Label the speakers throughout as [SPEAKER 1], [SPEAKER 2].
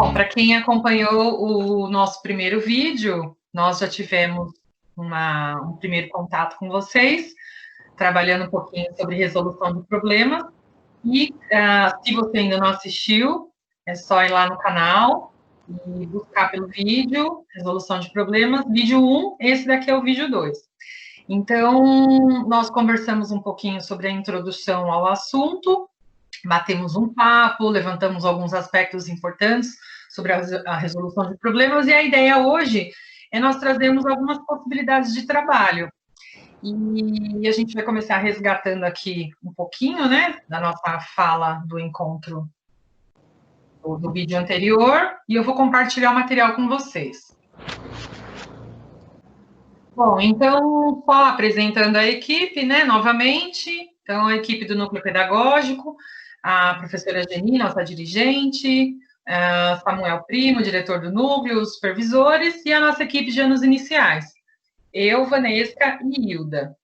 [SPEAKER 1] Bom, para quem acompanhou o nosso primeiro vídeo, nós já tivemos um primeiro contato com vocês, trabalhando um pouquinho sobre resolução de problemas. E se você ainda não assistiu, é só ir lá no canal e buscar pelo vídeo, resolução de problemas, vídeo 1, esse daqui é o vídeo 2. Então, nós conversamos um pouquinho sobre a introdução ao assunto, batemos um papo, levantamos alguns aspectos importantes sobre a resolução de problemas, e a ideia hoje é nós trazermos algumas possibilidades de trabalho. E a gente vai começar resgatando aqui um pouquinho, né, da nossa fala do encontro do vídeo anterior, e eu vou compartilhar o material com vocês. Bom, então, só apresentando a equipe, né, novamente. Então, a equipe do Núcleo Pedagógico, a professora Geni, nossa dirigente, Samuel Primo, diretor do Núcleo, os supervisores, e a nossa equipe de anos iniciais. Eu, Vanesca e Hilda.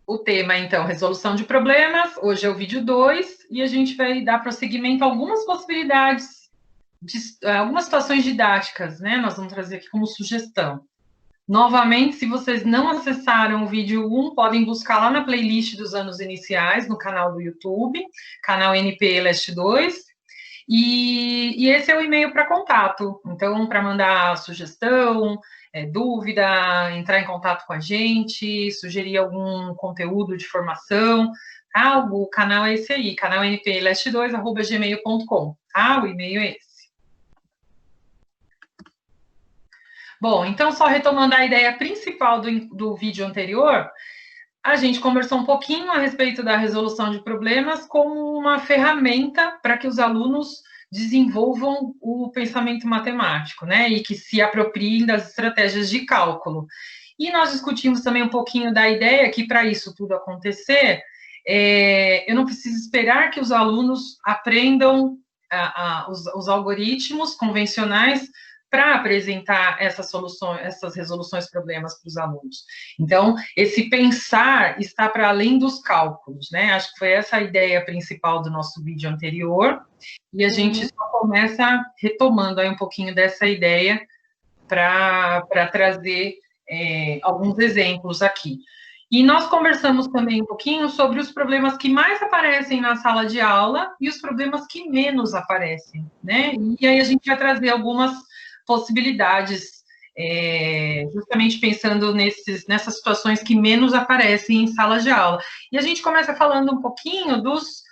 [SPEAKER 1] O tema, então, resolução de problemas. Hoje é o vídeo 2, e a gente vai dar prosseguimento a algumas possibilidades, algumas situações didáticas, né? Nós vamos trazer aqui como sugestão. Novamente, se vocês não acessaram o vídeo 1, podem buscar lá na playlist dos anos iniciais, no canal do YouTube, canal NP Leste 2, e esse é o e-mail para contato. Então, para mandar sugestão, dúvida, entrar em contato com a gente, sugerir algum conteúdo de formação, o canal é esse aí, canal npleste2@gmail.com, tá? O e-mail é esse. Bom, então, só retomando a ideia principal do vídeo anterior, a gente conversou um pouquinho a respeito da resolução de problemas como uma ferramenta para que os alunos desenvolvam o pensamento matemático, né, e que se apropriem das estratégias de cálculo. E nós discutimos também um pouquinho da ideia que, para isso tudo acontecer, eu não preciso esperar que os alunos aprendam os algoritmos convencionais para apresentar essas soluções, essas resoluções de problemas para os alunos. Então, esse pensar está para além dos cálculos, né? Acho que foi essa a ideia principal do nosso vídeo anterior, e a gente só começa retomando aí um pouquinho dessa ideia para trazer alguns exemplos aqui. E nós conversamos também um pouquinho sobre os problemas que mais aparecem na sala de aula e os problemas que menos aparecem, né? E aí a gente vai trazer algumas possibilidades, justamente pensando nessas situações que menos aparecem em sala de aula. E a gente começa falando um pouquinho dos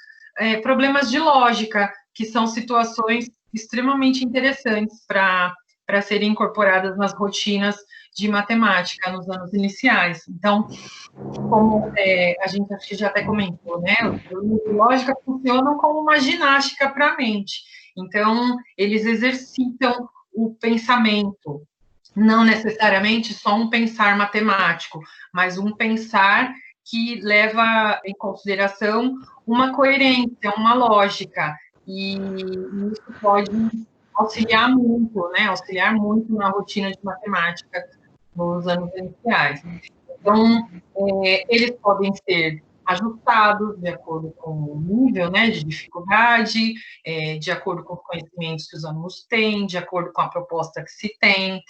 [SPEAKER 1] problemas de lógica, que são situações extremamente interessantes para serem incorporadas nas rotinas de matemática nos anos iniciais. Então, como a gente acho que já até comentou, né, os problemas de lógica funcionam como uma ginástica para a mente. Então, eles exercitam o pensamento, não necessariamente só um pensar matemático, mas um pensar que leva em consideração uma coerência, uma lógica, e isso pode auxiliar muito, né? Auxiliar muito na rotina de matemática nos anos iniciais. Então, eles podem ser ajustados de acordo com o nível, né, de dificuldade, de acordo com os conhecimentos que os alunos têm, de acordo com a proposta que se tem.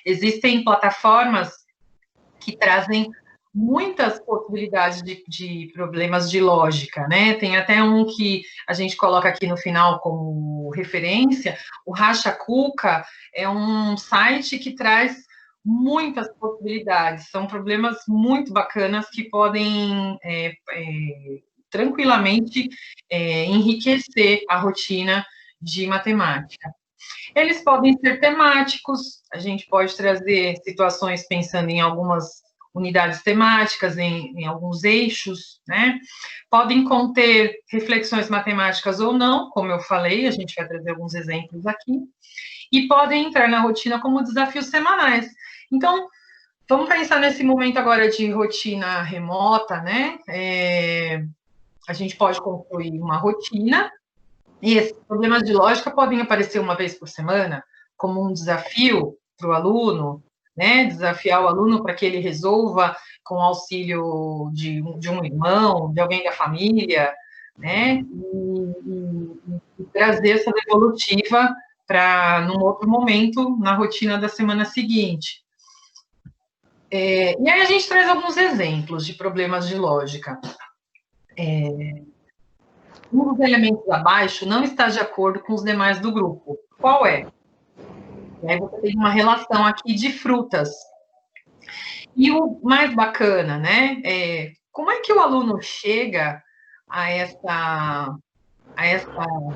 [SPEAKER 1] Existem plataformas que trazem muitas possibilidades de problemas de lógica, né? Tem até um que a gente coloca aqui no final como referência, o Racha Cuca é um site que traz muitas possibilidades, são problemas muito bacanas que podem tranquilamente enriquecer a rotina de matemática. Eles podem ser temáticos, a gente pode trazer situações pensando em algumas unidades temáticas, em alguns eixos, né? Podem conter reflexões matemáticas ou não, como eu falei, a gente vai trazer alguns exemplos aqui, e podem entrar na rotina como desafios semanais. Então, vamos pensar nesse momento agora de rotina remota, né? A gente pode construir uma rotina, e esses problemas de lógica podem aparecer uma vez por semana, como um desafio para o aluno, né? Desafiar o aluno para que ele resolva com auxílio de um irmão, de alguém da família, né? trazer essa devolutiva para num outro momento na rotina da semana seguinte. E aí a gente traz alguns exemplos de problemas de lógica. Um dos elementos abaixo não está de acordo com os demais do grupo. Qual é? E aí você tem uma relação aqui de frutas. E o mais bacana, né? Como é que o aluno chega a essa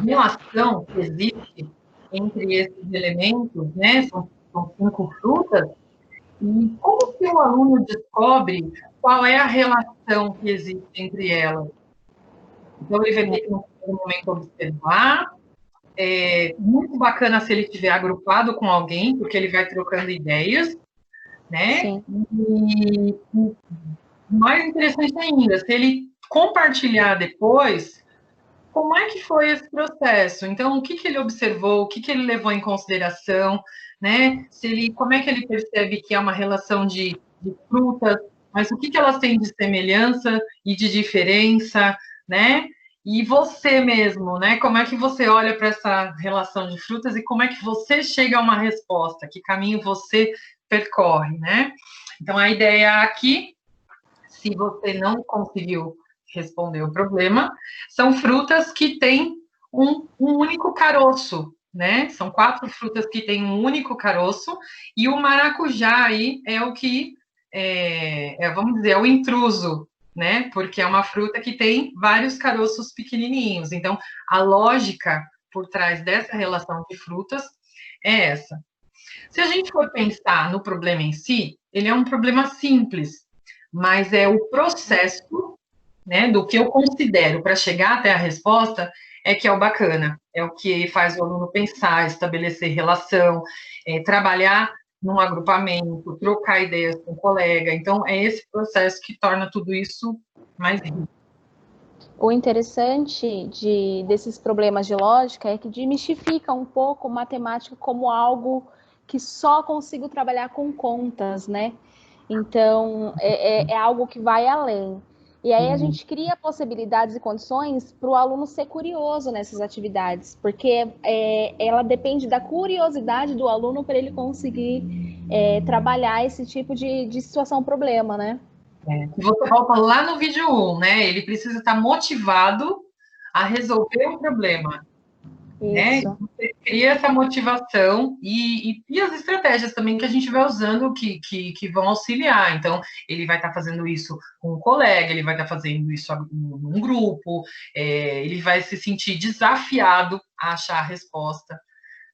[SPEAKER 1] relação que existe entre esses elementos, né? São 5 frutas. E como que o aluno descobre qual é a relação que existe entre elas? Então, ele vai ter que, no primeiro momento, observar. Muito bacana se ele estiver agrupado com alguém, porque ele vai trocando ideias, né?
[SPEAKER 2] Sim.
[SPEAKER 1] E mais interessante ainda, se ele compartilhar depois, como é que foi esse processo? Então, o que ele observou, o que ele levou em consideração, né? Como é que ele percebe que é uma relação de frutas, mas o que elas têm de semelhança e de diferença, né? E você mesmo, né? Como é que você olha para essa relação de frutas e como é que você chega a uma resposta? Que caminho você percorre, né? Então, a ideia aqui, se você não conseguiu responder o problema, são frutas que têm um único caroço, né? São 4 frutas que têm um único caroço, e o maracujá aí é o que, vamos dizer, é o intruso, né? Porque é uma fruta que tem vários caroços pequenininhos. Então, a lógica por trás dessa relação de frutas é essa. Se a gente for pensar no problema em si, ele é um problema simples, mas é o processo, né, do que eu considero para chegar até a resposta é que é o bacana, é o que faz o aluno pensar, estabelecer relação, trabalhar num agrupamento, trocar ideias com o colega. Então, é esse processo que torna tudo isso mais rico.
[SPEAKER 2] O interessante desses problemas de lógica é que desmistifica um pouco matemática como algo que só consigo trabalhar com contas, né? Então, é algo que vai além. E aí a gente cria possibilidades e condições para o aluno ser curioso nessas atividades, porque ela depende da curiosidade do aluno para ele conseguir trabalhar esse tipo de situação-problema, né?
[SPEAKER 1] Você volta lá no vídeo 1, né? Ele precisa estar motivado a resolver o problema. Né?
[SPEAKER 2] Isso.
[SPEAKER 1] Você cria essa motivação e as estratégias também que a gente vai usando que vão auxiliar. Então, ele vai estar fazendo isso com um colega, ele vai estar fazendo isso num grupo, ele vai se sentir desafiado a achar a resposta,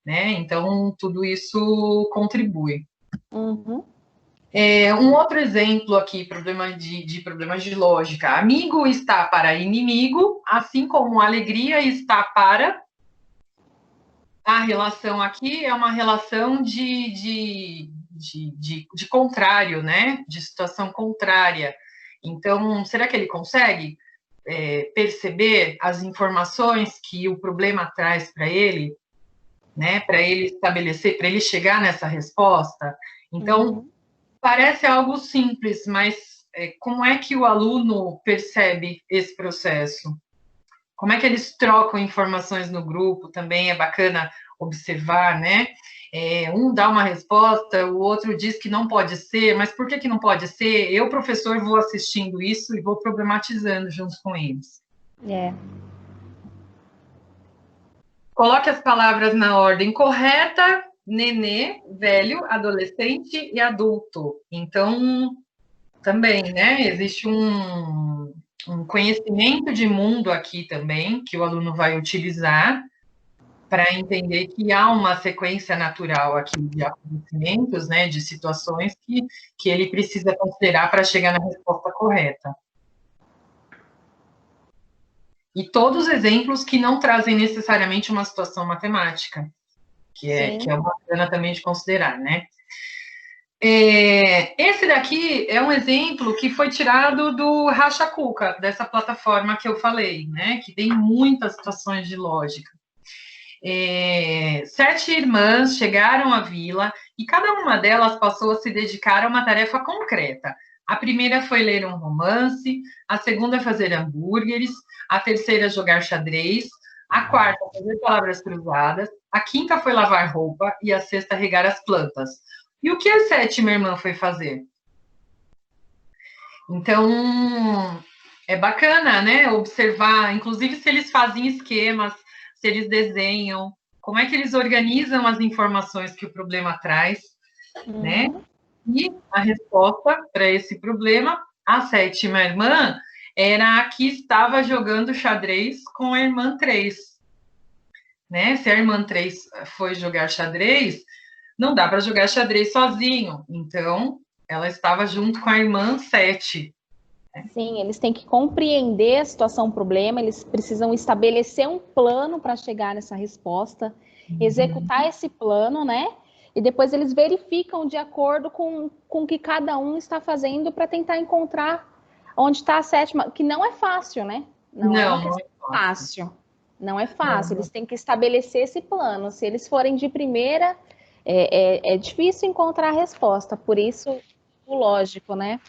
[SPEAKER 1] né? Então, tudo isso contribui.
[SPEAKER 2] Uhum.
[SPEAKER 1] Um outro exemplo aqui, problemas de lógica. Amigo está para inimigo, assim como alegria está para. A relação aqui é uma relação de contrário, né? De situação contrária. Então, será que ele consegue perceber as informações que o problema traz para ele, né? Para ele estabelecer, para ele chegar nessa resposta? Então, parece algo simples, mas como é que o aluno percebe esse processo? Como é que eles trocam informações no grupo? Também é bacana observar, né? Um dá uma resposta, o outro diz que não pode ser, mas por que não pode ser? Eu, professor, vou assistindo isso e vou problematizando junto com eles. Coloque as palavras na ordem correta: nenê, velho, adolescente e adulto. Então, também, né? Existe um conhecimento de mundo aqui também, que o aluno vai utilizar para entender que há uma sequência natural aqui de acontecimentos, né, de situações que ele precisa considerar para chegar na resposta correta. E todos os exemplos que não trazem necessariamente uma situação matemática, que é bacana também de considerar, né? Esse daqui é um exemplo que foi tirado do Racha Cuca, dessa plataforma que eu falei, né? Que tem muitas situações de lógica. 7 irmãs chegaram à vila e cada uma delas passou a se dedicar a uma tarefa concreta. A primeira foi ler um romance, a segunda fazer hambúrgueres, a terceira jogar xadrez, A quarta, fazer palavras cruzadas. A quinta foi lavar roupa. E a sexta, regar as plantas. E o que a sétima irmã foi fazer? Então, é bacana, né? Observar, inclusive se eles fazem esquemas, se eles desenham, como é que eles organizam as informações que o problema traz, né? E a resposta para esse problema, a sétima irmã era a que estava jogando xadrez com a irmã 3, né? Se a irmã 3 foi jogar xadrez, não dá para jogar xadrez sozinho. Então, ela estava junto com a irmã 7.
[SPEAKER 2] Sim, eles têm que compreender a situação, o problema, eles precisam estabelecer um plano para chegar nessa resposta, executar esse plano, né? E depois eles verificam de acordo com o que cada um está fazendo para tentar encontrar onde está a sétima, que não é fácil, né? Não é uma questão fácil. Não é fácil, eles têm que estabelecer esse plano. Se eles forem de primeira, é difícil encontrar a resposta, por isso o lógico, né?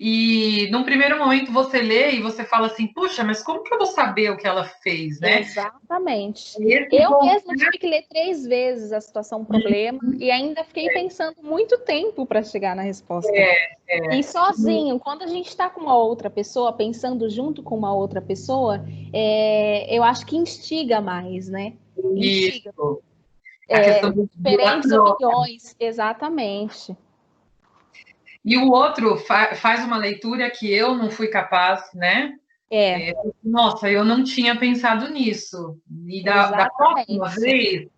[SPEAKER 1] E num primeiro momento você lê e você fala assim, puxa, mas como que eu vou saber o que ela fez, né?
[SPEAKER 2] Exatamente. Eu mesma tive que ler 3 vezes a situação problema e ainda fiquei pensando muito tempo para chegar na resposta. E sozinho, quando a gente está com uma outra pessoa, pensando junto com uma outra pessoa, eu acho que instiga mais, né? Instiga.
[SPEAKER 1] Isso. A questão
[SPEAKER 2] diferentes opiniões, exatamente.
[SPEAKER 1] E o outro faz uma leitura que eu não fui capaz, né? Nossa, eu não tinha pensado nisso. E da próxima vez,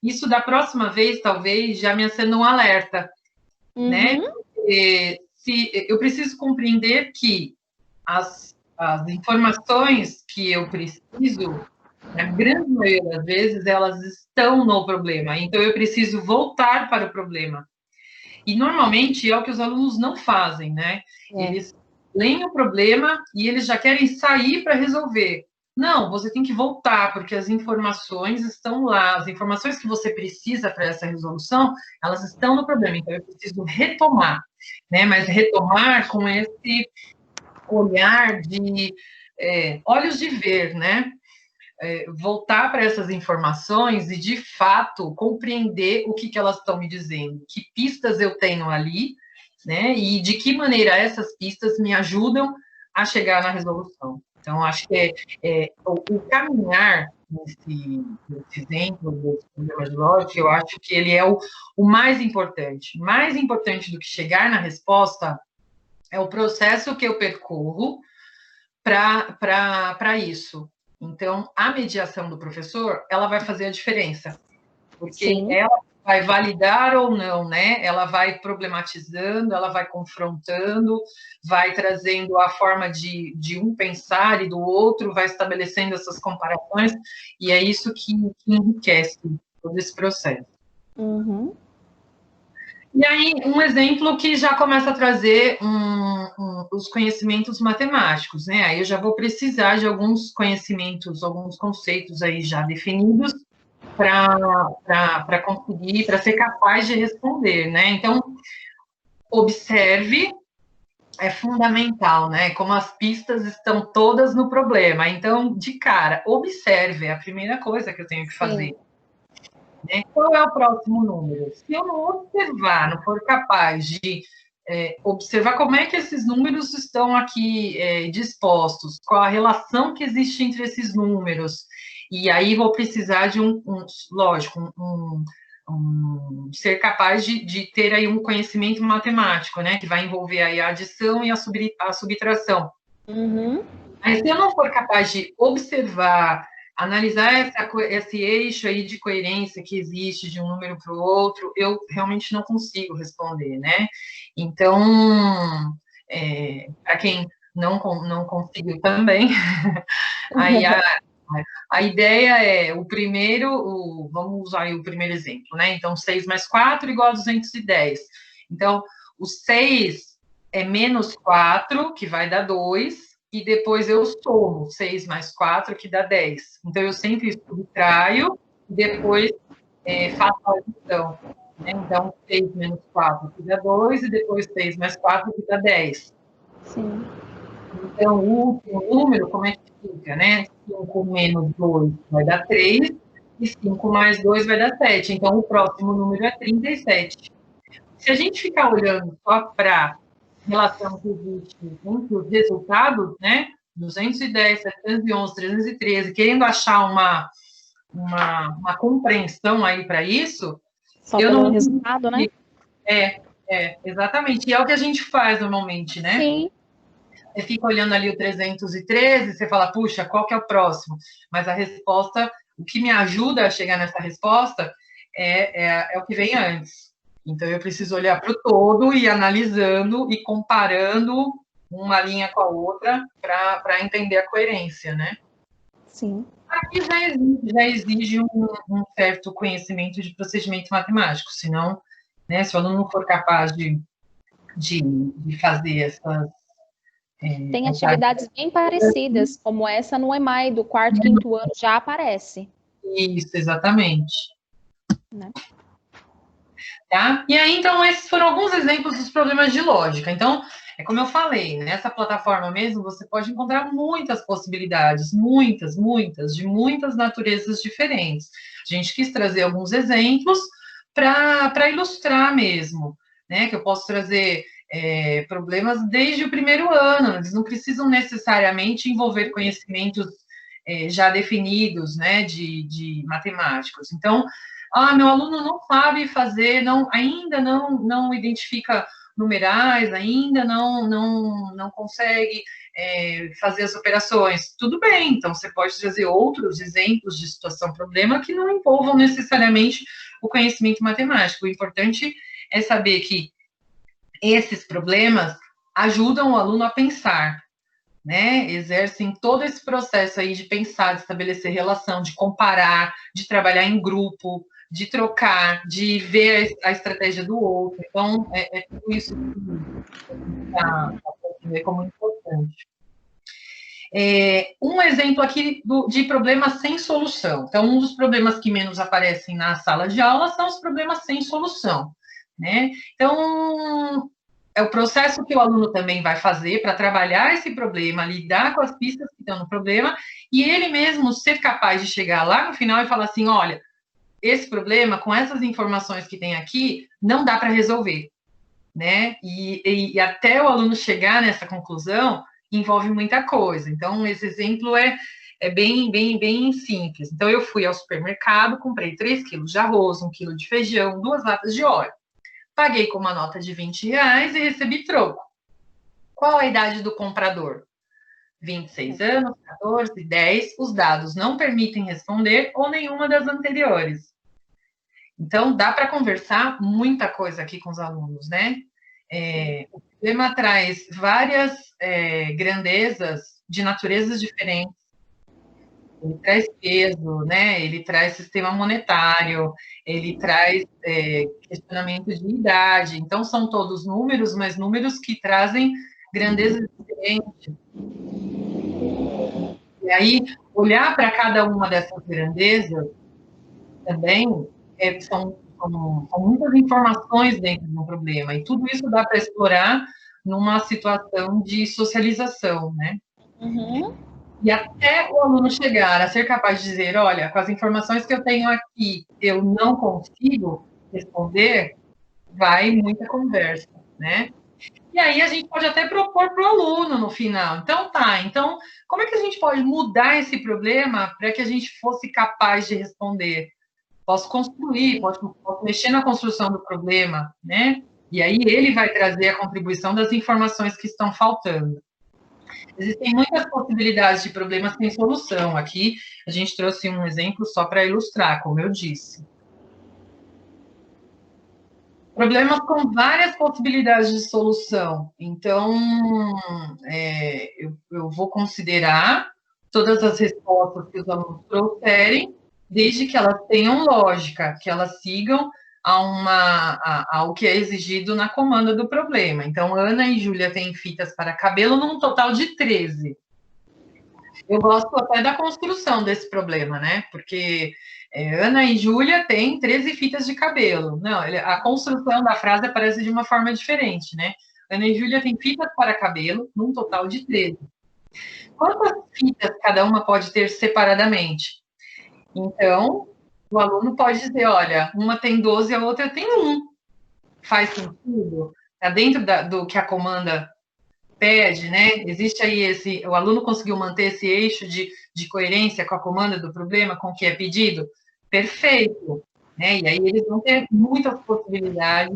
[SPEAKER 1] isso da próxima vez, talvez, já me acenda um alerta, né? Porque eu preciso compreender que as informações que eu preciso, na grande maioria das vezes, elas estão no problema. Então, eu preciso voltar para o problema. E, normalmente, é o que os alunos não fazem, né? Eles leem o problema e eles já querem sair para resolver. Não, você tem que voltar, porque as informações estão lá. As informações que você precisa para essa resolução, elas estão no problema. Então, eu preciso retomar, né? Mas retomar com esse olhar de olhos de ver, né? Voltar para essas informações e, de fato, compreender o que elas estão me dizendo, que pistas eu tenho ali, né? E de que maneira essas pistas me ajudam a chegar na resolução. Então, acho que o caminhar nesse exemplo dos problemas de lógica, eu acho que ele é o mais importante. Mais importante do que chegar na resposta é o processo que eu percorro para isso. Então, a mediação do professor, ela vai fazer a diferença, porque ela vai validar ou não, né? Ela vai problematizando, ela vai confrontando, vai trazendo a forma de um pensar e do outro, vai estabelecendo essas comparações, e é isso que enriquece todo esse processo. E aí, um exemplo que já começa a trazer os conhecimentos matemáticos, né? Aí eu já vou precisar de alguns conhecimentos, alguns conceitos aí já definidos para conseguir, para ser capaz de responder, né? Então, observe é fundamental, né? Como as pistas estão todas no problema. Então, de cara, observe, é a primeira coisa que eu tenho que fazer. Né? Qual é o próximo número? Se eu não observar, não for capaz de observar como é que esses números estão aqui dispostos, qual a relação que existe entre esses números, e aí vou precisar de lógico, ser capaz de ter aí um conhecimento matemático, né, que vai envolver aí a adição e a subtração. Mas se eu não for capaz de observar, analisar esse eixo aí de coerência que existe de um número para o outro, eu realmente não consigo responder, né? Então, para quem não conseguiu também, aí a ideia é vamos usar aí o primeiro exemplo, né? Então, 6 mais 4 igual a 210. Então, o 6 é menos 4, que vai dar 2, e depois eu somo 6 mais 4, que dá 10. Então, eu sempre subtraio e depois faço a adição. Né? Então, 6 menos 4, que dá 2, e depois 6 mais 4, que dá 10.
[SPEAKER 2] Sim.
[SPEAKER 1] Então, o último número, como é que fica, né? 5 menos 2 vai dar 3, e 5 mais 2 vai dar 7. Então, o próximo número é 37. Se a gente ficar olhando só para a relação que existe entre os resultados, né? 210, 711, 313, querendo achar uma compreensão aí para isso,
[SPEAKER 2] Só
[SPEAKER 1] eu
[SPEAKER 2] pelo
[SPEAKER 1] não.
[SPEAKER 2] resultado, né?
[SPEAKER 1] Exatamente. E é o que a gente faz normalmente, né?
[SPEAKER 2] Sim.
[SPEAKER 1] Você fica olhando ali o 313, você fala, puxa, qual que é o próximo? Mas a resposta, o que me ajuda a chegar nessa resposta é o que vem antes. Então, eu preciso olhar para o todo e ir analisando e comparando uma linha com a outra para entender a coerência, né?
[SPEAKER 2] Sim.
[SPEAKER 1] Aqui já exige um certo conhecimento de procedimento matemático, senão, né, se o aluno não for capaz de fazer essas.
[SPEAKER 2] Tem atividades bem parecidas, como essa no EMAI do quarto, quinto ano já aparece.
[SPEAKER 1] Isso, exatamente.
[SPEAKER 2] Né?
[SPEAKER 1] Tá? E aí, então, esses foram alguns exemplos dos problemas de lógica. Então, é como eu falei, nessa plataforma mesmo, você pode encontrar muitas possibilidades, muitas, de muitas naturezas diferentes. A gente quis trazer alguns exemplos para ilustrar mesmo, né? Que eu posso trazer problemas desde o primeiro ano, eles não precisam necessariamente envolver conhecimentos já definidos, né, de matemáticos. Então, meu aluno não sabe fazer, ainda não identifica numerais, ainda não consegue fazer as operações. Tudo bem, então você pode trazer outros exemplos de situação-problema que não envolvam necessariamente o conhecimento matemático. O importante é saber que esses problemas ajudam o aluno a pensar, né? Exercem todo esse processo aí de pensar, de estabelecer relação, de comparar, de trabalhar em grupo, de trocar, de ver a estratégia do outro. Então, tudo isso que a gente está ver como importante. Um exemplo aqui de problemas sem solução. Então, um dos problemas que menos aparecem na sala de aula são os problemas sem solução, né? Então, é o processo que o aluno também vai fazer para trabalhar esse problema, lidar com as pistas que estão no problema, e ele mesmo ser capaz de chegar lá no final e falar assim, olha, esse problema, com essas informações que tem aqui, não dá para resolver, né? E até o aluno chegar nessa conclusão, envolve muita coisa. Então, esse exemplo é bem simples. Então, eu fui ao supermercado, comprei 3 quilos de arroz, 1 quilo de feijão, 2 latas de óleo. Paguei com uma nota de R$ 20 e recebi troco. Qual a idade do comprador? 26 anos, 14, 10. Os dados não permitem responder ou nenhuma das anteriores. Então, dá para conversar muita coisa aqui com os alunos, né? O problema traz várias grandezas de naturezas diferentes. Ele traz peso, né? Ele traz sistema monetário, ele traz questionamento de idade. Então, são todos números, mas números que trazem grandezas diferentes. E aí, olhar para cada uma dessas grandezas também são muitas informações dentro de um problema. E tudo isso dá para explorar numa situação de socialização, né?
[SPEAKER 2] Uhum.
[SPEAKER 1] E até o aluno chegar a ser capaz de dizer, olha, com as informações que eu tenho aqui, eu não consigo responder, vai muita conversa, né? E aí a gente pode até propor para o aluno no final. Então, como é que a gente pode mudar esse problema para que a gente fosse capaz de responder? Posso construir, posso mexer na construção do problema, né? E aí ele vai trazer a contribuição das informações que estão faltando. Existem muitas possibilidades de problemas sem solução. Aqui a gente trouxe um exemplo só para ilustrar, como eu disse. Problemas com várias possibilidades de solução. Então, eu vou considerar todas as respostas que os alunos trouxerem, desde que elas tenham lógica, que elas sigam ao que é exigido na comanda do problema. Então, Ana e Júlia têm fitas para cabelo num total de 13. Eu gosto até da construção desse problema, né? Porque Ana e Júlia têm 13 fitas de cabelo. Não, a construção da frase aparece de uma forma diferente, né? Ana e Júlia têm fitas para cabelo, num total de 13. Quantas fitas cada uma pode ter separadamente? Então, o aluno pode dizer, olha, uma tem 12, a outra tem 1. Faz sentido? Está dentro do que a comanda pede, né? Existe aí o aluno conseguiu manter esse eixo de coerência com a comanda do problema, com o que é pedido? Perfeito, né? E aí eles vão ter muitas possibilidades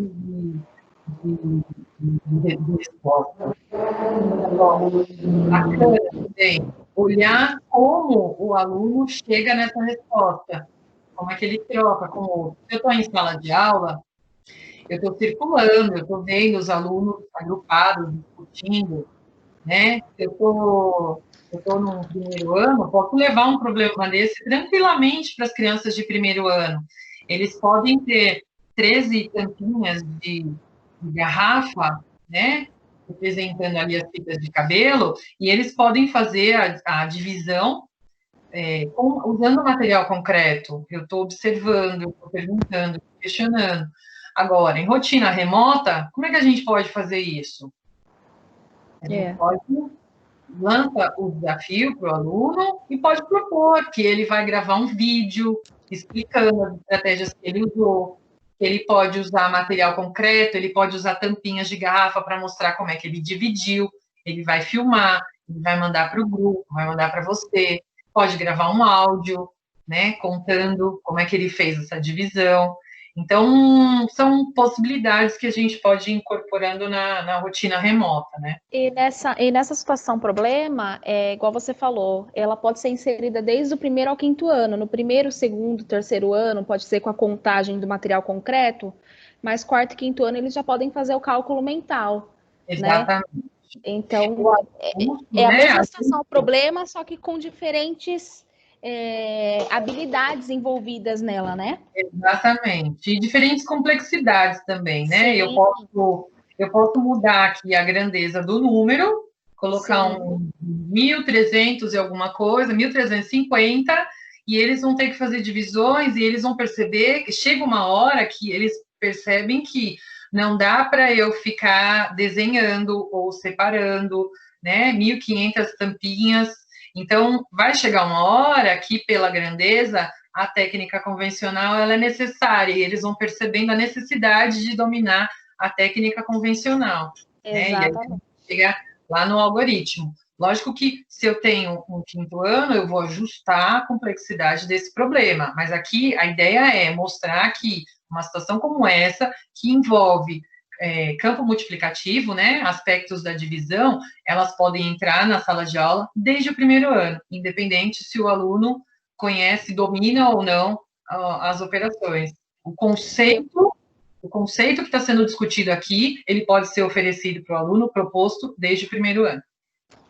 [SPEAKER 1] de resposta. Bacana também olhar como o aluno chega nessa resposta, como é que ele troca com o outro. Se eu estou em sala de aula, eu estou circulando, eu estou vendo os alunos agrupados, discutindo, né? Eu estou no primeiro ano, posso levar um problema desse tranquilamente para as crianças de primeiro ano. Eles podem ter 13 tampinhas de garrafa, né? Representando ali as fitas de cabelo, e eles podem fazer a divisão usando material concreto. Eu estou observando, eu estou perguntando, questionando. Agora, em rotina remota, como é que a gente pode fazer isso? A gente pode lança o desafio para o aluno e pode propor que ele vai gravar um vídeo explicando as estratégias que ele usou, que ele pode usar material concreto, ele pode usar tampinhas de garrafa para mostrar como é que ele dividiu, ele vai filmar, ele vai mandar para o grupo, vai mandar para você, pode gravar um áudio, né, contando como é que ele fez essa divisão. Então, são possibilidades que a gente pode ir incorporando na rotina remota, né?
[SPEAKER 2] E nessa situação problema, igual você falou, ela pode ser inserida desde o primeiro ao quinto ano. No primeiro, segundo, terceiro ano, pode ser com a contagem do material concreto, mas quarto e quinto ano eles já podem fazer o cálculo mental,
[SPEAKER 1] Exatamente.
[SPEAKER 2] Né? Então,
[SPEAKER 1] A
[SPEAKER 2] mesma situação problema, só que com diferentes habilidades envolvidas nela, né?
[SPEAKER 1] Exatamente. E diferentes complexidades também, né?
[SPEAKER 2] Sim.
[SPEAKER 1] Eu posso mudar aqui a grandeza do número, colocar um 1.300 e alguma coisa, 1.350, e eles vão ter que fazer divisões e eles vão perceber que chega uma hora que eles percebem que não dá para eu ficar desenhando ou separando, né? 1.500 tampinhas. Então, vai chegar uma hora que, pela grandeza, a técnica convencional ela é necessária, e eles vão percebendo a necessidade de dominar a técnica convencional. Né? E aí a gente chega lá no algoritmo. Lógico que, se eu tenho um quinto ano, eu vou ajustar a complexidade desse problema, mas aqui a ideia é mostrar que uma situação como essa, que envolve campo multiplicativo, né, aspectos da divisão, elas podem entrar na sala de aula desde o primeiro ano, independente se o aluno conhece, domina ou não as operações. O conceito que está sendo discutido aqui, ele pode ser oferecido para o aluno, proposto desde o primeiro ano.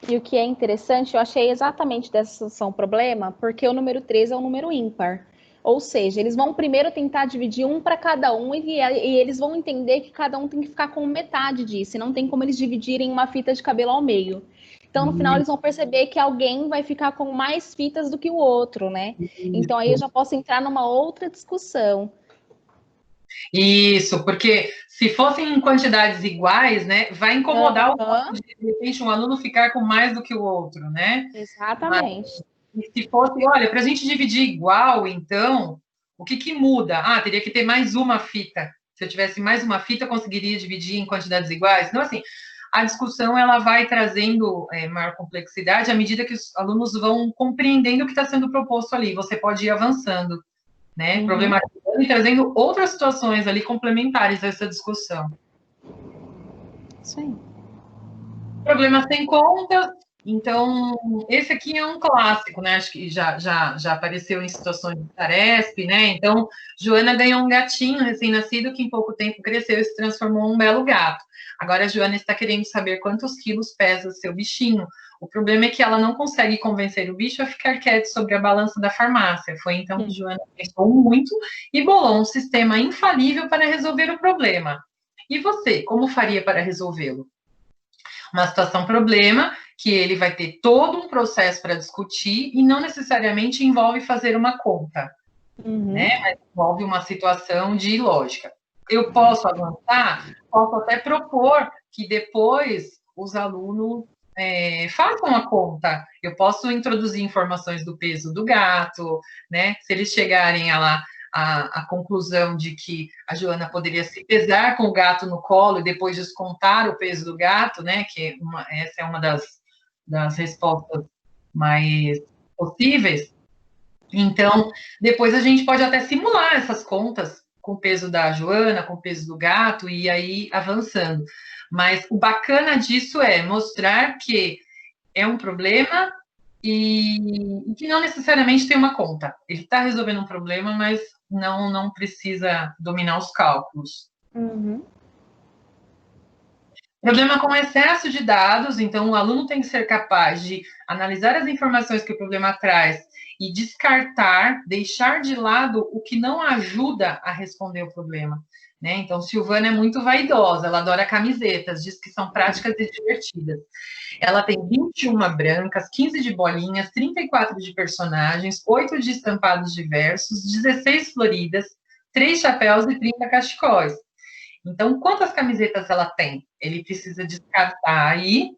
[SPEAKER 2] E o que é interessante, eu achei exatamente dessa situação problema, porque o número 13 é um número ímpar. Ou seja, eles vão primeiro tentar dividir um para cada um e eles vão entender que cada um tem que ficar com metade disso, e não tem como eles dividirem uma fita de cabelo ao meio. Então, no final, eles vão perceber que alguém vai ficar com mais fitas do que o outro, né? Então, aí eu já posso entrar numa outra discussão.
[SPEAKER 1] Isso, porque se fossem em quantidades iguais, né, vai incomodar o fato de repente, um aluno ficar com mais do que o outro, né?
[SPEAKER 2] Exatamente.
[SPEAKER 1] Mas, se fosse, olha, para a gente dividir igual, então, o que muda? Ah, teria que ter mais uma fita. Se eu tivesse mais uma fita, eu conseguiria dividir em quantidades iguais? Então, assim, a discussão ela vai trazendo maior complexidade à medida que os alunos vão compreendendo o que está sendo proposto ali. Você pode ir avançando, né? Problematizando e trazendo outras situações ali complementares a essa discussão.
[SPEAKER 2] Sim.
[SPEAKER 1] Problemas sem contas. Então, esse aqui é um clássico, né? Acho que já apareceu em situações de Taresp, né? Então, Joana ganhou um gatinho recém-nascido que em pouco tempo cresceu e se transformou em um belo gato. Agora a Joana está querendo saber quantos quilos pesa seu bichinho. O problema é que ela não consegue convencer o bicho a ficar quieto sobre a balança da farmácia. Foi então que Joana pensou muito e bolou um sistema infalível para resolver o problema. E você, como faria para resolvê-lo? Uma situação problema, que ele vai ter todo um processo para discutir e não necessariamente envolve fazer uma conta, né? Mas envolve uma situação de lógica. Eu posso avançar, posso até propor que depois os alunos façam a conta. Eu posso introduzir informações do peso do gato, né? Se eles chegarem à conclusão de que a Joana poderia se pesar com o gato no colo e depois descontar o peso do gato, né? Que essa é uma das respostas mais possíveis. Então, depois a gente pode até simular essas contas com o peso da Joana, com o peso do gato, e aí avançando. Mas o bacana disso é mostrar que é um problema e que não necessariamente tem uma conta. Ele está resolvendo um problema, mas não precisa dominar os cálculos.
[SPEAKER 2] Uhum.
[SPEAKER 1] Problema com excesso de dados, então o aluno tem que ser capaz de analisar as informações que o problema traz e descartar, deixar de lado o que não ajuda a responder o problema. Né? Então, Silvana é muito vaidosa, ela adora camisetas, diz que são práticas e divertidas. Ela tem 21 brancas, 15 de bolinhas, 34 de personagens, 8 de estampados diversos, 16 floridas, 3 chapéus e 30 cachecóis. Então, quantas camisetas ela tem? Ele precisa descartar aí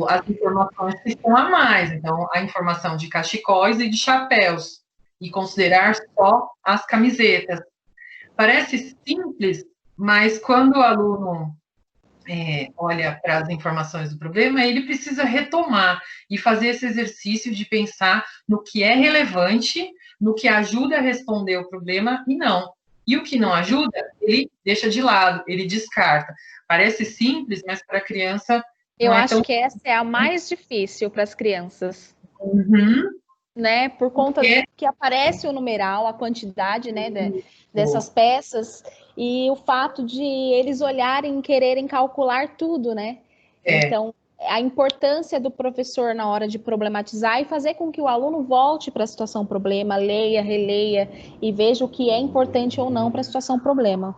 [SPEAKER 1] as informações que estão a mais. Então, a informação de cachecóis e de chapéus. E considerar só as camisetas. Parece simples, mas quando o aluno olha para as informações do problema, ele precisa retomar e fazer esse exercício de pensar no que é relevante, no que ajuda a responder o problema e não. E o que não ajuda, ele deixa de lado, ele descarta. Parece simples, mas para a criança
[SPEAKER 2] Eu
[SPEAKER 1] não é
[SPEAKER 2] acho
[SPEAKER 1] tão...
[SPEAKER 2] que essa é a mais difícil para as crianças.
[SPEAKER 1] Uhum.
[SPEAKER 2] Né? Por conta que aparece o numeral, a quantidade, né, dessas peças, e o fato de eles olharem e quererem calcular tudo, né? Então, a importância do professor na hora de problematizar e fazer com que o aluno volte para a situação problema, leia, releia e veja o que é importante ou não para a situação problema.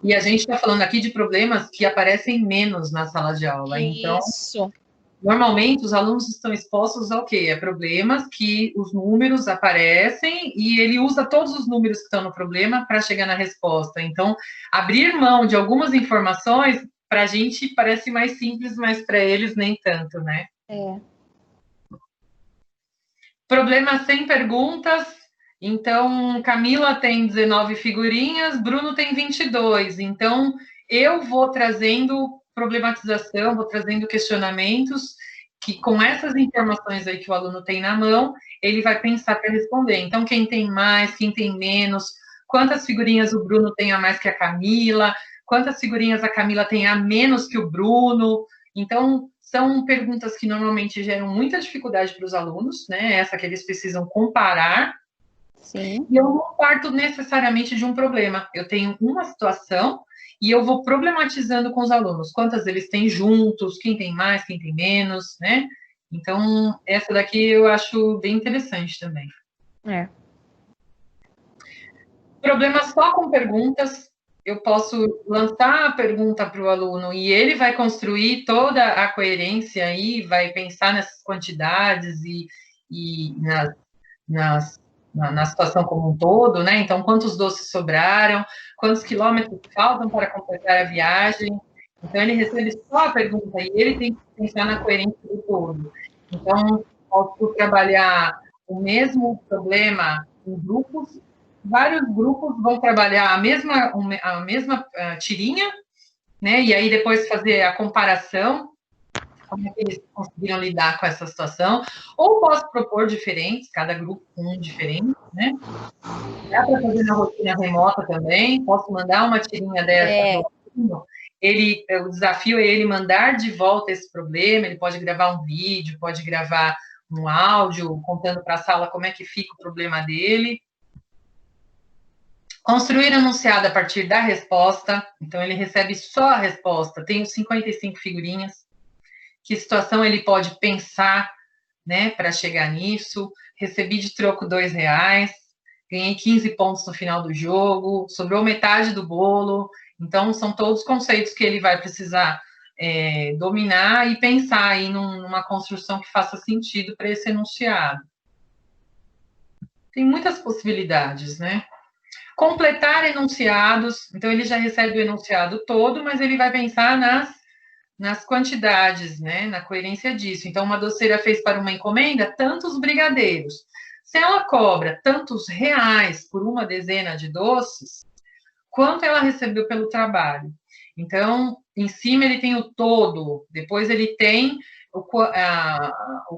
[SPEAKER 1] E a gente está falando aqui de problemas que aparecem menos na sala de aula. Então,
[SPEAKER 2] isso.
[SPEAKER 1] Normalmente, os alunos estão expostos ao quê? A problemas que os números aparecem e ele usa todos os números que estão no problema para chegar na resposta. Então, abrir mão de algumas informações, para a gente parece mais simples, mas para eles nem tanto, né? Problema sem perguntas. Então, Camila tem 19 figurinhas, Bruno tem 22. Então, eu vou trazendo problematização, vou trazendo questionamentos que, com essas informações aí que o aluno tem na mão, ele vai pensar para responder. Então, quem tem mais, quem tem menos, quantas figurinhas o Bruno tem a mais que a Camila, quantas figurinhas a Camila tem a menos que o Bruno. Então, são perguntas que normalmente geram muita dificuldade para os alunos, né? Essa que eles precisam comparar.
[SPEAKER 2] Sim.
[SPEAKER 1] E eu não parto necessariamente de um problema. Eu tenho uma situação e eu vou problematizando com os alunos. Quantas eles têm juntos, quem tem mais, quem tem menos, né? Então, essa daqui eu acho bem interessante também. Problema só com perguntas. Eu posso lançar a pergunta para o aluno e ele vai construir toda a coerência aí, vai pensar nessas quantidades e na situação como um todo, né? Então, quantos doces sobraram, quantos quilômetros faltam para completar a viagem. Então, ele recebe só a pergunta e ele tem que pensar na coerência do todo. Então, posso trabalhar o mesmo problema em grupos, vários grupos vão trabalhar a mesma tirinha, né? E aí depois fazer a comparação, como é que eles conseguiram lidar com essa situação. Ou posso propor diferentes, cada grupo com um diferente, né? Dá para fazer na rotina remota também, posso mandar uma tirinha dessa para o o desafio é ele mandar de volta esse problema, ele pode gravar um vídeo, pode gravar um áudio, contando para a sala como é que fica o problema dele. Construir enunciado a partir da resposta, então ele recebe só a resposta, tenho 55 figurinhas, que situação ele pode pensar, né, para chegar nisso, recebi de troco R$2, ganhei 15 pontos no final do jogo, sobrou metade do bolo, então são todos conceitos que ele vai precisar dominar e pensar aí numa construção que faça sentido para esse enunciado. Tem muitas possibilidades, né? Completar enunciados, então ele já recebe o enunciado todo, mas ele vai pensar nas nas quantidades, né, na coerência disso. Então, uma doceira fez para uma encomenda tantos brigadeiros. Se ela cobra tantos reais por uma dezena de doces, quanto ela recebeu pelo trabalho? Então, em cima ele tem o todo, depois ele tem o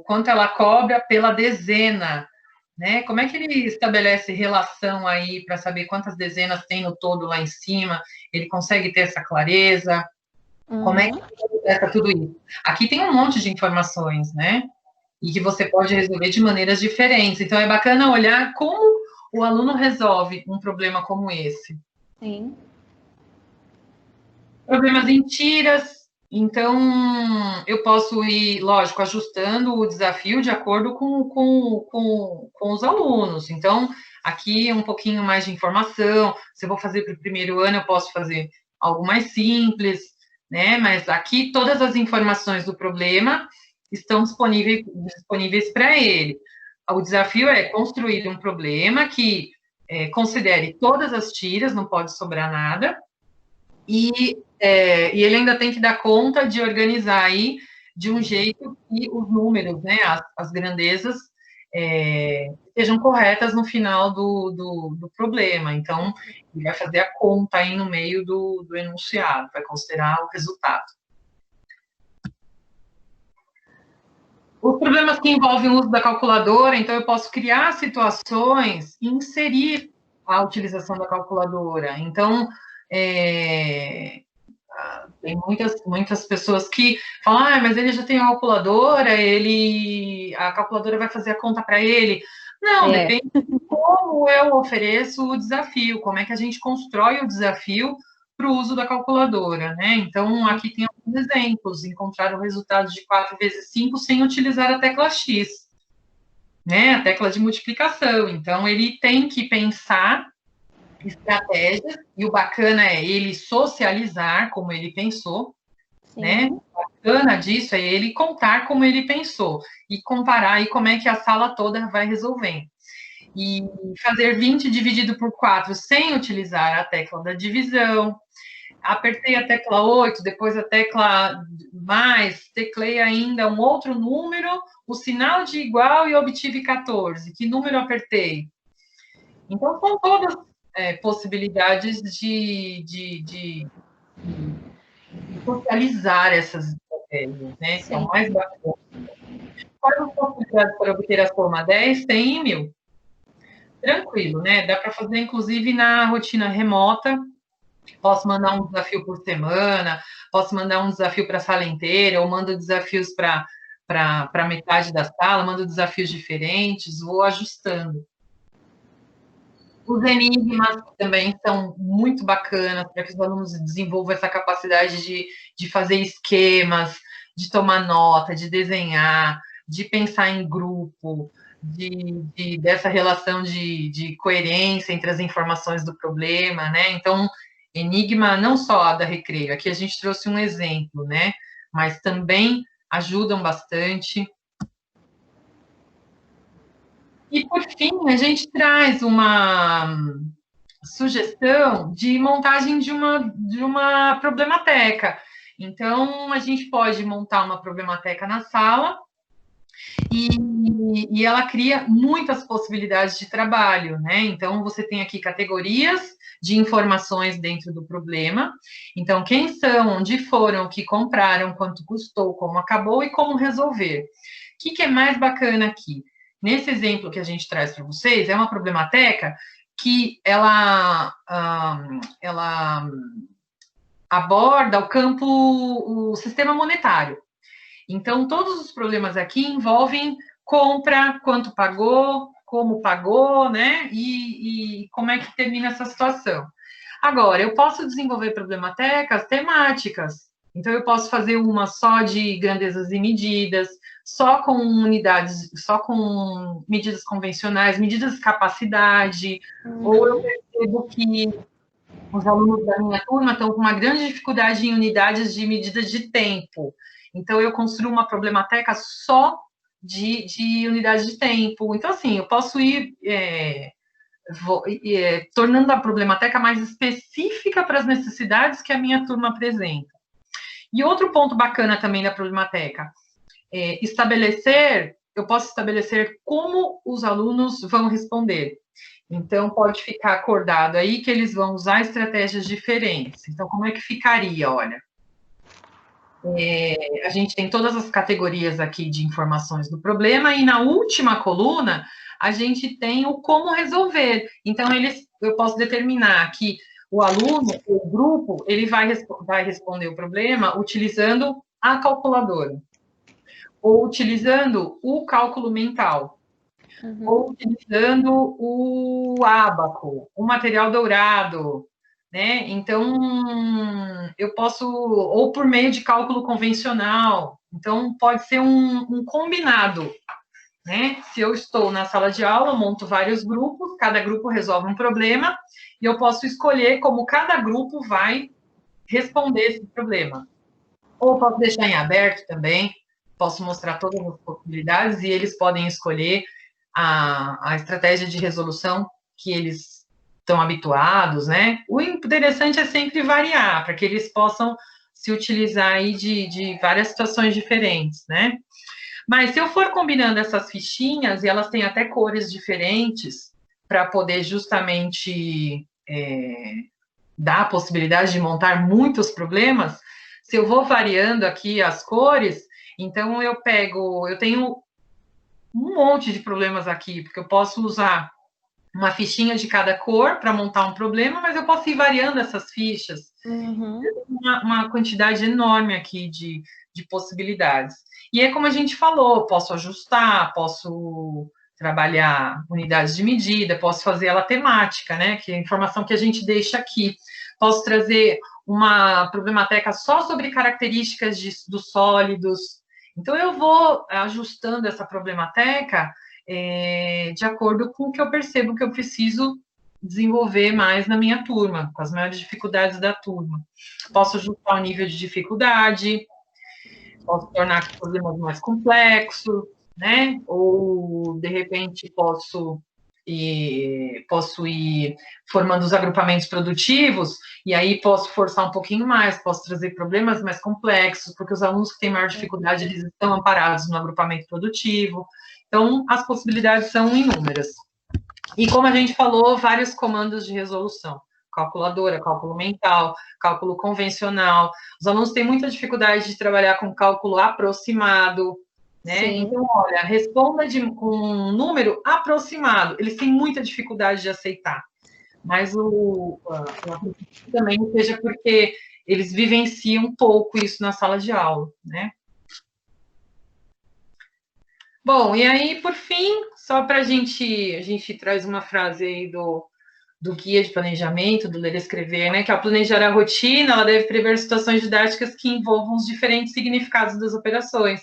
[SPEAKER 1] quanto ela cobra pela dezena, né? Como é que ele estabelece relação aí para saber quantas dezenas tem no todo lá em cima? Ele consegue ter essa clareza? Como é que ele tudo isso? Aqui tem um monte de informações, né? E que você pode resolver de maneiras diferentes. Então, é bacana olhar como o aluno resolve um problema como esse.
[SPEAKER 2] Sim.
[SPEAKER 1] Problemas em tiras. Então, eu posso ir, lógico, ajustando o desafio de acordo com os alunos. Então, aqui um pouquinho mais de informação. Se eu vou fazer para o primeiro ano, eu posso fazer algo mais simples, né? Mas aqui todas as informações do problema estão disponíveis para ele. O desafio é construir um problema que considere todas as tiras, não pode sobrar nada, e ele ainda tem que dar conta de organizar aí de um jeito que os números, né, as grandezas, sejam corretas no final do problema. Então, ele vai fazer a conta aí no meio do enunciado, vai considerar o resultado. Os problemas que envolvem o uso da calculadora, então eu posso criar situações e inserir a utilização da calculadora. Então, tem muitas pessoas que falam, mas ele já tem a calculadora, a calculadora vai fazer a conta para ele. Não, depende de como eu ofereço o desafio, como é que a gente constrói o desafio para o uso da calculadora, né? Então, aqui tem alguns exemplos. Encontrar o resultado de 4 vezes 5 sem utilizar a tecla X, né? A tecla de multiplicação. Então, ele tem que pensar estratégias, e o bacana é ele socializar como ele pensou, sim, né? O bacana disso é ele contar como ele pensou e comparar aí como é que a sala toda vai resolvendo. E fazer 20 dividido por 4 sem utilizar a tecla da divisão. Apertei a tecla 8, depois a tecla mais, teclei ainda um outro número, o sinal de igual e obtive 14. Que número apertei? Então, são todas possibilidades de socializar essas estratégias, né? Sim. Que é o mais bacana. Quais as possibilidades para obter a soma? 10, 100 e 1000. Tranquilo, né? Dá para fazer, inclusive, na rotina remota. Posso mandar um desafio por semana, posso mandar um desafio para a sala inteira, ou mando desafios para metade da sala, mando desafios diferentes, vou ajustando. Os enigmas também são muito bacanas para que os alunos desenvolvam essa capacidade de fazer esquemas, de tomar nota, de desenhar, de pensar em grupo, dessa relação de coerência entre as informações do problema, né? Então, enigma não só da Recreio, aqui a gente trouxe um exemplo, né? Mas também ajudam bastante. E, por fim, a gente traz uma sugestão de montagem de uma problemateca. Então, a gente pode montar uma problemateca na sala e ela cria muitas possibilidades de trabalho, né? Então, você tem aqui categorias de informações dentro do problema. Então, quem são, onde foram, o que compraram, quanto custou, como acabou e como resolver. O que é mais bacana aqui? Nesse exemplo que a gente traz para vocês, é uma problemateca que ela aborda o sistema monetário. Então, todos os problemas aqui envolvem compra, quanto pagou, como pagou, né? E como é que termina essa situação. Agora, eu posso desenvolver problematecas temáticas. Então, eu posso fazer uma só de grandezas e medidas, só com unidades, só com medidas convencionais, medidas de capacidade, ou eu percebo que os alunos da minha turma estão com uma grande dificuldade em unidades de medidas de tempo. Então, eu construo uma problemateca só de unidades de tempo. Então, assim, eu posso ir tornando a problemateca mais específica para as necessidades que a minha turma apresenta. E outro ponto bacana também da Problemateca, eu posso estabelecer como os alunos vão responder. Então, pode ficar acordado aí que eles vão usar estratégias diferentes. Então, como é que ficaria? Olha, a gente tem todas as categorias aqui de informações do problema, e na última coluna, a gente tem o como resolver. Então, eu posso determinar que o aluno, o grupo, ele vai responder o problema utilizando a calculadora, ou utilizando o cálculo mental, ou utilizando o ábaco, o material dourado, né? Então, eu posso, ou por meio de cálculo convencional. Então, pode ser um combinado, né? Se eu estou na sala de aula, monto vários grupos, cada grupo resolve um problema, e eu posso escolher como cada grupo vai responder esse problema. Ou posso deixar em aberto também, posso mostrar todas as possibilidades, e eles podem escolher a estratégia de resolução que eles estão habituados, né? O interessante é sempre variar, para que eles possam se utilizar aí de várias situações diferentes, né? Mas se eu for combinando essas fichinhas, e elas têm até cores diferentes, para poder justamente dar a possibilidade de montar muitos problemas, se eu vou variando aqui as cores, então eu tenho um monte de problemas aqui, porque eu posso usar uma fichinha de cada cor para montar um problema, mas eu posso ir variando essas fichas. Uma quantidade enorme aqui de possibilidades. E é como a gente falou, posso ajustar, posso trabalhar unidades de medida, posso fazer ela temática, né? Que é a informação que a gente deixa aqui. Posso trazer uma problemateca só sobre características dos sólidos. Então, eu vou ajustando essa problemateca de acordo com o que eu percebo que eu preciso desenvolver mais na minha turma, com as maiores dificuldades da turma. Posso ajustar o nível de dificuldade, posso tornar problemas mais complexos, né? Ou, de repente, posso ir formando os agrupamentos produtivos, e aí posso forçar um pouquinho mais, posso trazer problemas mais complexos, porque os alunos que têm maior dificuldade, eles estão amparados no agrupamento produtivo. Então, as possibilidades são inúmeras. E como a gente falou, vários comandos de resolução. Calculadora, cálculo mental, cálculo convencional. Os alunos têm muita dificuldade de trabalhar com cálculo aproximado, né? Sim. Então, olha, responda com um número aproximado. Eles têm muita dificuldade de aceitar. Mas também seja porque eles vivenciam um pouco isso na sala de aula, né? Bom, e aí, por fim, só para a gente traz uma frase aí do guia de planejamento, do ler e escrever, né? Que ao planejar a rotina, ela deve prever situações didáticas que envolvam os diferentes significados das operações,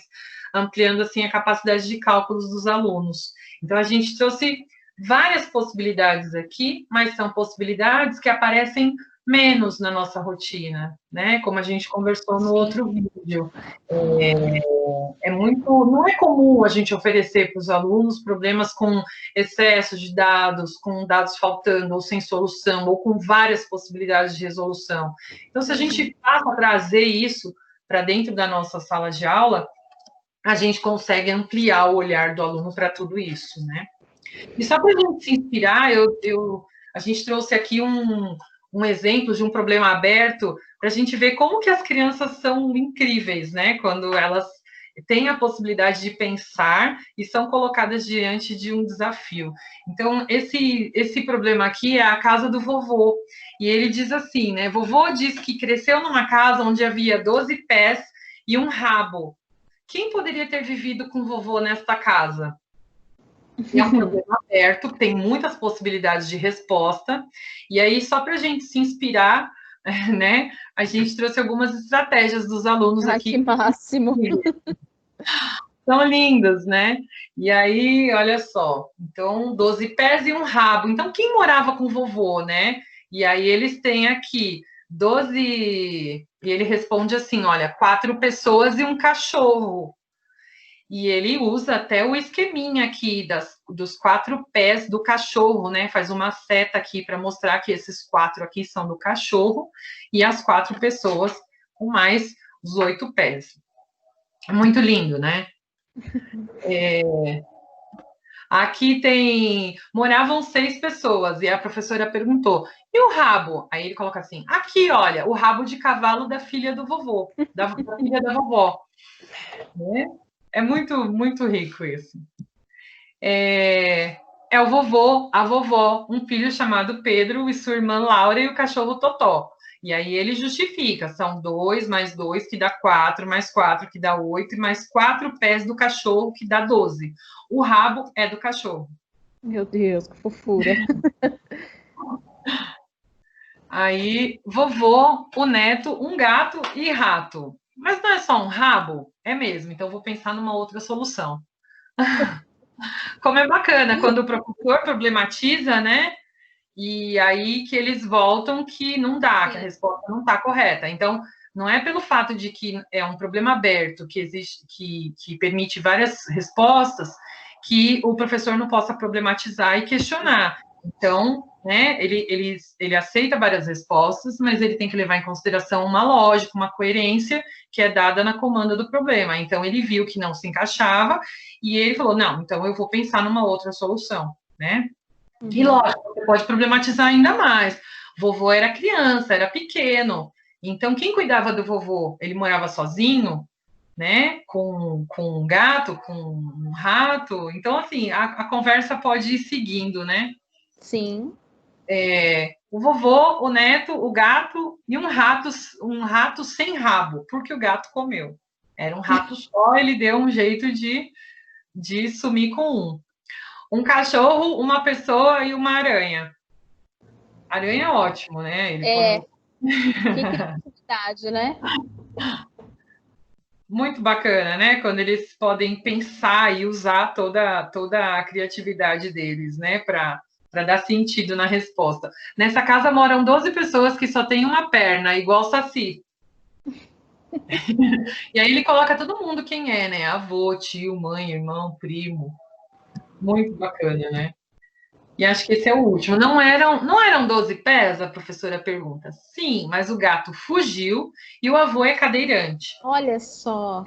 [SPEAKER 1] ampliando, assim, a capacidade de cálculos dos alunos. Então, a gente trouxe várias possibilidades aqui, mas são possibilidades que aparecem menos na nossa rotina, né? Como a gente conversou no outro vídeo. Não é comum a gente oferecer para os alunos problemas com excesso de dados, com dados faltando, ou sem solução, ou com várias possibilidades de resolução. Então, se a gente passa a trazer isso para dentro da nossa sala de aula, a gente consegue ampliar o olhar do aluno para tudo isso, né? E só para a gente se inspirar, a gente trouxe aqui um exemplo de um problema aberto para a gente ver como que as crianças são incríveis, né? Quando elas têm a possibilidade de pensar e são colocadas diante de um desafio. Então, esse problema aqui é a casa do vovô. E ele diz assim, né? Vovô diz que cresceu numa casa onde havia 12 pés e um rabo. Quem poderia ter vivido com o vovô nesta casa? É um problema aberto, tem muitas possibilidades de resposta, e aí, só para a gente se inspirar, né, a gente trouxe algumas estratégias dos alunos aqui.
[SPEAKER 2] Que máximo!
[SPEAKER 1] São lindos, né? E aí, olha só, então, 12 pés e um rabo. Então, quem morava com o vovô, né? E aí, eles têm aqui 12... E ele responde assim, olha, 4 pessoas e um cachorro. E ele usa até o esqueminha aqui dos 4 pés do cachorro, né? Faz uma seta aqui para mostrar que esses 4 aqui são do cachorro e as 4 pessoas com mais os 8 pés. É muito lindo, né? Aqui moravam 6 pessoas, e a professora perguntou, e o rabo? Aí ele coloca assim, aqui, olha, o rabo de cavalo da filha do vovô, da filha da vovó. Né? É muito, muito rico isso. É o vovô, a vovó, um filho chamado Pedro e sua irmã Laura e o cachorro Totó. E aí ele justifica, são 2 mais 2 que dá 4, mais 4 que dá 8, e mais 4 pés do cachorro que dá 12. O rabo é do cachorro.
[SPEAKER 2] Meu Deus, que fofura.
[SPEAKER 1] Aí, vovô, o neto, um gato e rato. Mas não é só um rabo? É mesmo, então vou pensar numa outra solução. Como é bacana quando o professor problematiza, né? E aí que eles voltam que não dá, que a resposta não está correta. Então, não é pelo fato de que é um problema aberto, que existe, que permite várias respostas, que o professor não possa problematizar e questionar. Então, né, ele aceita várias respostas, mas ele tem que levar em consideração uma lógica, uma coerência que é dada na comanda do problema. Então, ele viu que não se encaixava e ele falou, não, então eu vou pensar numa outra solução, né? E lógico, você pode problematizar ainda mais. Vovô era criança, era pequeno. Então, quem cuidava do vovô? Ele morava sozinho, né? Com um gato, com um rato. Então, assim, a conversa pode ir seguindo, né?
[SPEAKER 2] Sim.
[SPEAKER 1] O vovô, o neto, o gato e um rato sem rabo, porque o gato comeu. Era um rato só, ele deu um jeito de sumir com um. Um cachorro, uma pessoa e uma aranha. Aranha é ótimo, né? Ele
[SPEAKER 2] É,
[SPEAKER 1] quando...
[SPEAKER 2] que criatividade, né?
[SPEAKER 1] Muito bacana, né? Quando eles podem pensar e usar toda a criatividade deles, né? Para dar sentido na resposta. Nessa casa moram 12 pessoas que só têm uma perna, igual Saci. E aí ele coloca todo mundo quem é, né? Avô, tio, mãe, irmão, primo. Muito bacana, né? E acho que esse é o último. Não eram 12 pés? A professora pergunta. Sim, mas o gato fugiu e o avô é cadeirante.
[SPEAKER 2] Olha só.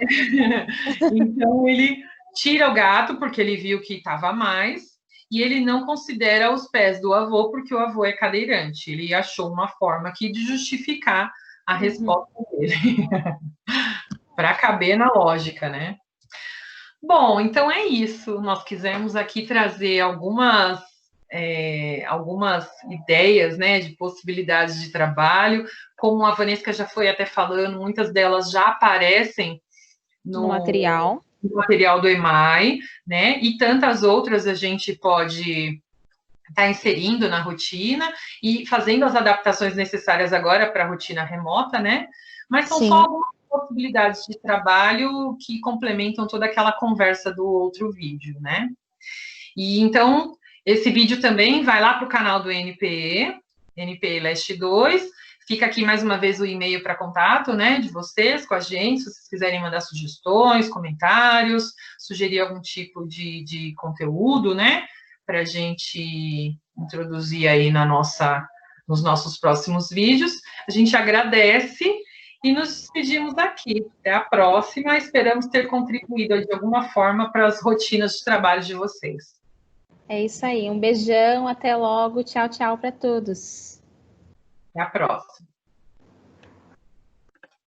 [SPEAKER 1] Então ele tira o gato porque ele viu que estava a mais e ele não considera os pés do avô porque o avô é cadeirante. Ele achou uma forma aqui de justificar a resposta dele para caber na lógica, né? Bom, então é isso. Nós quisemos aqui trazer algumas ideias, né, de possibilidades de trabalho. Como a Vanessa já foi até falando, muitas delas já aparecem
[SPEAKER 2] No
[SPEAKER 1] no
[SPEAKER 2] material.
[SPEAKER 1] material do EMAI, né? E tantas outras a gente pode estar inserindo na rotina e fazendo as adaptações necessárias agora para a rotina remota, né? Mas são só
[SPEAKER 2] Sim.
[SPEAKER 1] algumas possibilidades de trabalho que complementam toda aquela conversa do outro vídeo, né? E então, esse vídeo também vai lá para o canal do NPE, NPE Leste 2. Fica aqui mais uma vez o e-mail para contato, né, de vocês com a gente, se vocês quiserem mandar sugestões, comentários, sugerir algum tipo de conteúdo, né, para a gente introduzir aí nos nossos próximos vídeos. A gente agradece e nos despedimos daqui. Até a próxima. Esperamos ter contribuído de alguma forma para as rotinas de trabalho de vocês.
[SPEAKER 2] É isso aí. Um beijão, até logo. Tchau, tchau para todos.
[SPEAKER 1] Até a próxima.